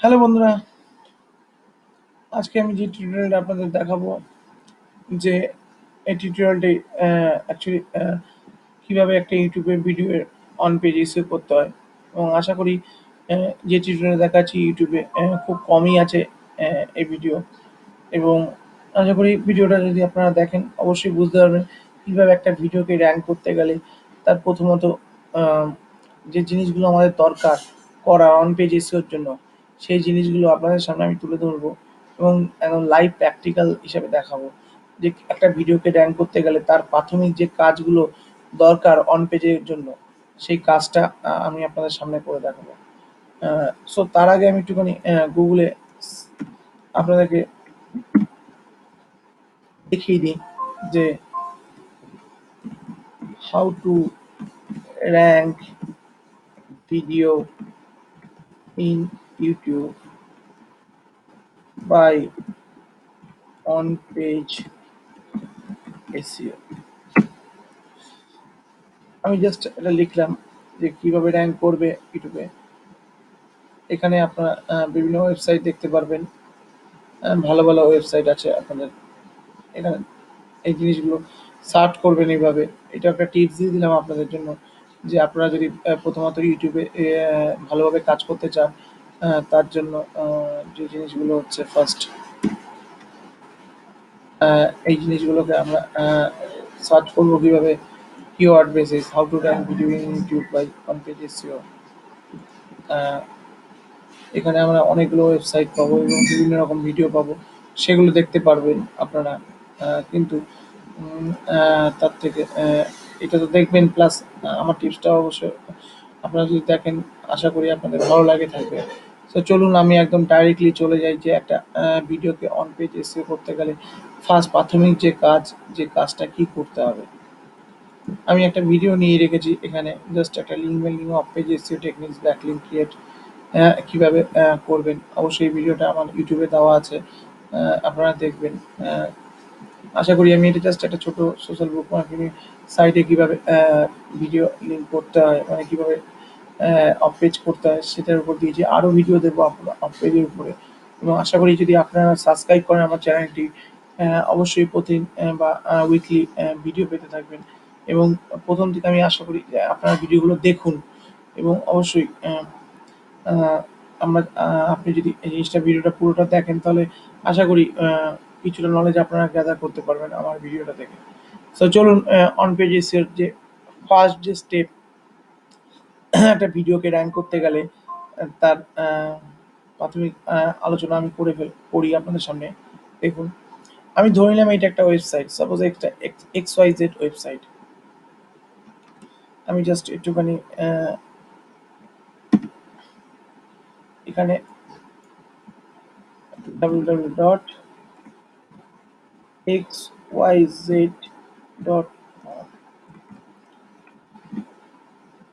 Hello বন্ধুরা, আজকে আমি যে টিউটোরিয়ালটা আপনাদের দেখাবো যে এই টিউটোরিয়ালটি অ্যাকচুয়ালি কীভাবে একটা ইউটিউবে ভিডিও অন পেজ এসিও করতে হয়। এবং আশা করি যে টিউটোরিয়াল দেখাচ্ছি ইউটিউবে খুব কমই আছে এই ভিডিও। এবং আশা করি ভিডিওটা যদি আপনারা দেখেন অবশ্যই বুঝতে পারবেন কীভাবে একটা ভিডিওকে র্যাঙ্ক করতে গেলে তার প্রথমত যে জিনিসগুলো আমাদের দরকার করা অন পেজ এসিওর জন্য, সেই জিনিসগুলো আপনাদের সামনে আমি তুলে ধরবো এবং একদম লাইভ প্র্যাকটিক্যাল হিসেবে দেখাবো যে একটা ভিডিওকে র্যাঙ্ক করতে গেলে তার প্রাথমিক যে কাজগুলো দরকার অন পেজের জন্য, সেই কাজটা আমি আপনাদের সামনে করে দেখাবো। সো তার আগে আমি একটুখানি গুগলে আপনাদেরকে দেখিয়ে দিই যে how to rank video in YouTube by on page SEO. আমি জাস্ট এটা লিখলাম যে কিভাবে র্যাঙ্ক করবে ইউটিউবে। এখানে আপনারা বিভিন্ন ওয়েবসাইট দেখতে পারবেন, ভালো ভালো ওয়েবসাইট আছে আপনাদের। এখানে এই জিনিসগুলো সার্চ করবেন এইভাবে। এটা একটা টিপস দিয়ে দিলাম আপনাদের জন্য যে আপনারা যদি প্রথমত ইউটিউবে ভালোভাবে কাজ করতে চান, তার জন্য যে জিনিসগুলো হচ্ছে ফার্স্ট এই জিনিসগুলোকে আমরা সার্চ করবো কীভাবে। Keyword basis how to rank video in YouTube by on page SEO. এখানে আমরা অনেকগুলো ওয়েবসাইট পাবো এবং বিভিন্ন রকম ভিডিও পাবো, সেগুলো দেখতে পারবেন আপনারা। কিন্তু তার থেকে এটা তো দেখবেন, প্লাস আমার টিপসটা অবশ্যই আপনারা যদি দেখেন আশা করি আপনাদের ভালো লাগে থাকবে। তো চলুন আমি একদম ডাইরেক্টলি চলে যাই যে একটা ভিডিওকে অন পেজ এসইও করতে গেলে ফার্স্ট প্রাথমিক যে কাজটা কি করতে হবে। আমি একটা ভিডিও নিয়ে রেখেছি এখানে, জাস্ট একটা link mailing of page SEO techniques backlink create কীভাবে করবেন। অবশ্যই এই ভিডিওটা আমার ইউটিউবে দেওয়া আছে, আপনারা দেখবেন। আশা করি আমি এটা জাস্ট একটা ছোট সোশ্যাল বুক মার্কেটিং সাইটে কীভাবে ভিডিও লিঙ্ক করতে হয়, মানে কীভাবে অফ পেজ করতে হয় সেটার উপর দিয়েছি। আরও ভিডিও দেবো আপনারা অফ পেজের উপরে। এবং আশা করি যদি আপনারা সাবস্ক্রাইব করেন আমার চ্যানেলটি, অবশ্যই প্রতিদিন বা উইকলি ভিডিও পেতে থাকবেন। এবং প্রথম থেকে আমি আশা করি যে আপনারা ভিডিওগুলো দেখুন এবং অবশ্যই আমরা আপনি যদি এই জিনিসটা ভিডিওটা পুরোটা দেখেন তাহলে আশা করি কিছুটা নলেজ আপনারা গ্যাদার করতে পারবেন আমার ভিডিওটা দেখে। সো চলুন অন পেজ এসইওর যে ফার্স্ট যে স্টেপ একটা ভিডিওকে র্যাঙ্ক করতে গেলে তার প্রাথমিক আলোচনা আমি করি আপনাদের সামনে। দেখুন, আমি ধরে নিলাম এটা একটা ওয়েবসাইট, সাপোজ একটা XYZ ওয়েবসাইট। আমি জাস্ট একটুখানি এখানে www.xyz.com,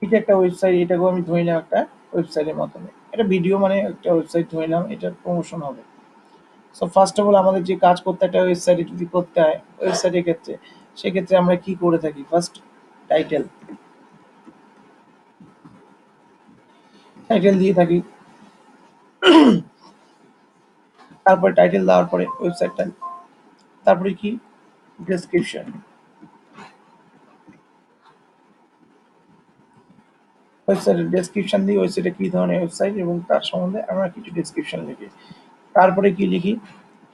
এটা একটা ওয়েবসাইট। এটাকেও আমি ধরে নিলাম একটা ওয়েবসাইটের মাধ্যমে, এটা ভিডিও মানে একটা ওয়েবসাইট ধরে নিলাম, এটার প্রমোশন হবে। সো ফার্স্ট অফ অল আমাদের যে কাজ করতে একটা ওয়েবসাইটে যদি করতে হয়, ওয়েবসাইটের ক্ষেত্রে সেক্ষেত্রে আমরা কি করে থাকি, ফার্স্ট টাইটেল টাইটেল দিয়ে থাকি। তারপরে টাইটেল দেওয়ার পরে ওয়েবসাইটটা, তারপরে কি ডেসক্রিপশন। ওয়েবসাইটের ডেসক্রিপশন দিই, ওয়েবসাইটে কী ধরনের ওয়েবসাইট এবং তার সম্বন্ধে আমরা কিছু ডেসক্রিপশন লিখি। তারপরে কি লিখি,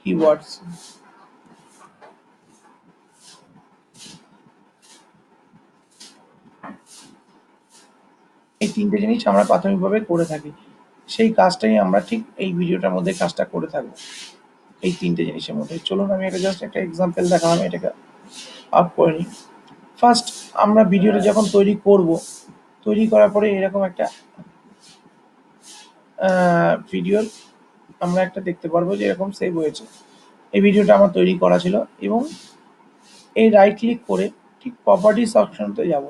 কিওয়ার্ডস। এই তিনটে জিনিস আমরা প্রাথমিকভাবে করে থাকি, সেই কাজটাই আমরা ঠিক এই ভিডিওটার মধ্যে কাজটা করে থাকবো এই তিনটে জিনিসের মধ্যে। চলুন আমি এটা জাস্ট একটা এক্সাম্পল দেখালাম, এটাকে আপ করে নিই। ফার্স্ট আমরা ভিডিওটা যখন তৈরি করার পরে এরকম একটা ভিডিওর আমরা একটা দেখতে পারবো যে এরকম সেভ হয়েছে। এই ভিডিওটা আমার তৈরি করা ছিল এবং এই রাইট ক্লিক করে ঠিক প্রপার্টিস অপশনতে যাব।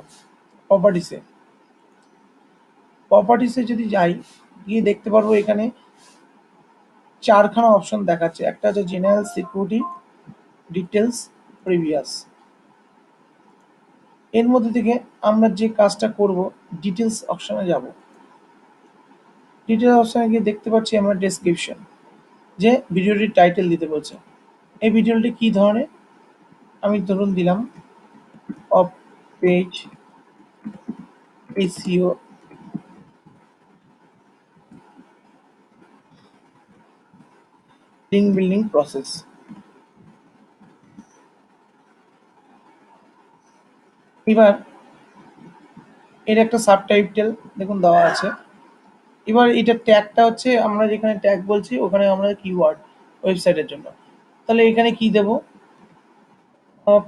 প্রপার্টিসে যদি যাই, গিয়ে দেখতে পারবো এখানে চারখানা অপশন দেখাচ্ছে। একটা হচ্ছে জেনারেল, সিকিউরিটি, ডিটেলস, প্রিভিয়াস। এর মধ্যে থেকে আমরা যে কাজটা করব ডিটেলস অপশনে যাব। ডিটেল অপশনে গিয়ে দেখতে পাচ্ছি আমরা ডেসক্রিপশন, যে ভিডিওটির টাইটেল দিতে বলছে। এই ভিডিওটি কি ধরনের, আমি ধরুন দিলাম of page SEO link building process. এবার এর একটা সাবটাইটেল দেখুন দেওয়া আছে। এবার এটা ট্যাগটা হচ্ছে আমরা যেখানে ট্যাগ বলছি ওখানে আমরা কিওয়ার্ড ওয়েবসাইটের জন্য। তাহলে এখানে কি দেব, off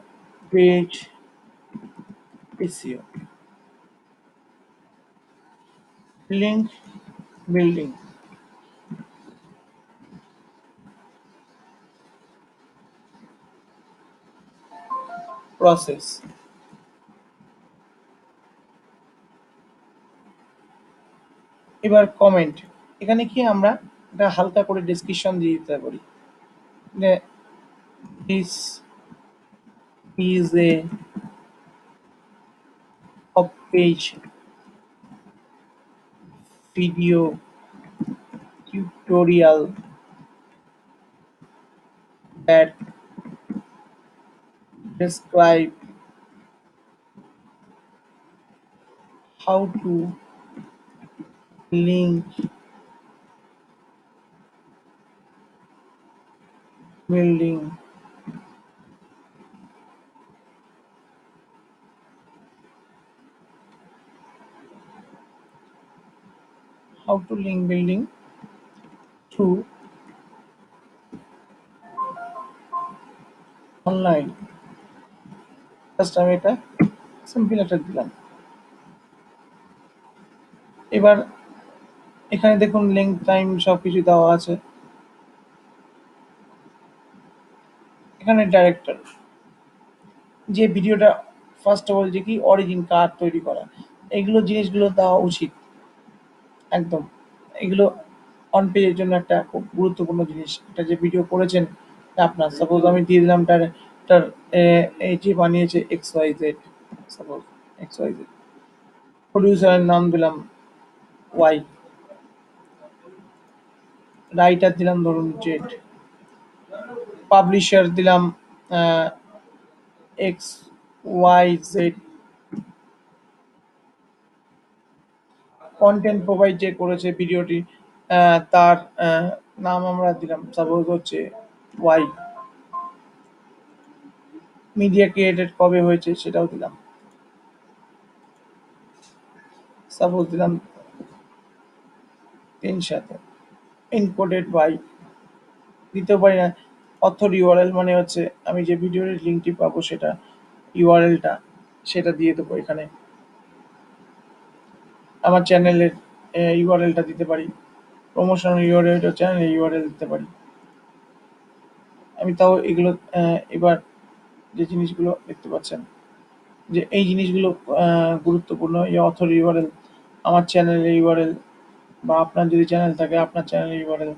page SEO link building process. এবার কমেন্ট, এখানে কি আমরা এটা হালকা করে ডেসক্রিপশন দিয়ে দিতে পারি, যে this is a of page video tutorial that describe how to link building how to link building through online। Just আমি এটা সিম্পল একটা দিলাম। এবার এখানে দেখুন লিঙ্ক টাইম সব কিছু দেওয়া আছে। এখানে ডাইরেক্টর, যে ভিডিওটা ফার্স্ট অফ অল যে কি অরিজিন কার তৈরি করা, এগুলো জিনিসগুলো দেওয়া উচিত একদম। এগুলো অন পেজের জন্য একটা খুব গুরুত্বপূর্ণ জিনিস। এটা যে ভিডিও করেছেন আপনার, সাপোজ আমি দিয়ে দিলাম তার তার এই যে বানিয়েছে X Y Z, suppose X Y Z, প্রডিউসারের নাম দিলাম ওয়াই, রাইটার দিলাম ধরুন জেড, পাবলিশার দিলাম X Y Z, content provide যে করেছে ভিডিওটি তার নাম আমরা দিলাম সাপোজ হচ্ছে ওয়াই, মিডিয়া ক্রিয়েটেড কবে হয়েছে সেটাও দিলাম, সাপোজ দিলাম 3/7, এনকোডেড বাই, দিতেও পারি না। অথর ইউআরএল মানে হচ্ছে আমি যে ভিডিওর লিঙ্কটি পাবো সেটা ইউআরএলটা সেটা দিয়ে দেবো এখানে। আমার চ্যানেলের ইউআরএলটা দিতে পারি, প্রমোশনাল ইউআরএল চ্যানেলের ইউআরএল দিতে পারি আমি। তাও এগুলো এবার যে জিনিসগুলো দেখতে পাচ্ছেন, যে এই জিনিসগুলো গুরুত্বপূর্ণ, এই অথর ইউআরএল, আমার চ্যানেলের ইউআরএল, বা আপনার যদি চ্যানেল থাকে আপনার চ্যানেলের ইউআরএল,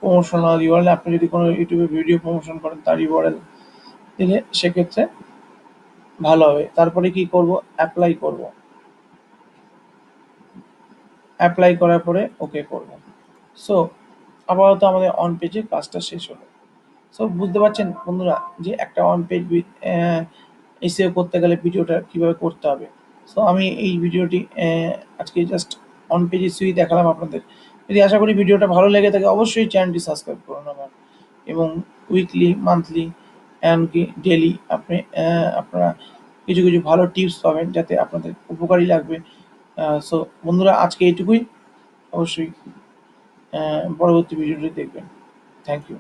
প্রমোশনাল ইউআরএল, আপনি যদি কোনো ইউটিউবে ভিডিও প্রমোশন করেন তার ইউআরএল দিলে সেক্ষেত্রে ভালো হবে। তারপরে কি করব, অ্যাপ্লাই করব, অ্যাপ্লাই করার পরে ওকে করব। সো আপাতত আমাদের অন পেজে কাজটা শেষ হলো। সো বুঝতে পারছেন বন্ধুরা যে একটা অন পেজ এসিও করতে গেলে ভিডিওটা কিভাবে করতে হবে। সো আমি এই ভিডিওটি আজকে জাস্ট অন পেজ এসিওই দেখালাম আপনাদের। যদি আশা করি ভিডিওটা ভালো লেগে থাকে অবশ্যই চ্যানেলটি সাবস্ক্রাইব করুন আমার, এবং উইকলি, মান্থলি, এমনকি ডেলি আপনি আপনারা কিছু কিছু ভালো টিপস পাবেন যাতে আপনাদের উপকারী লাগবে। সো বন্ধুরা আজকে এইটুকুই, অবশ্যই পরবর্তী ভিডিওটি দেখবেন। Thank you.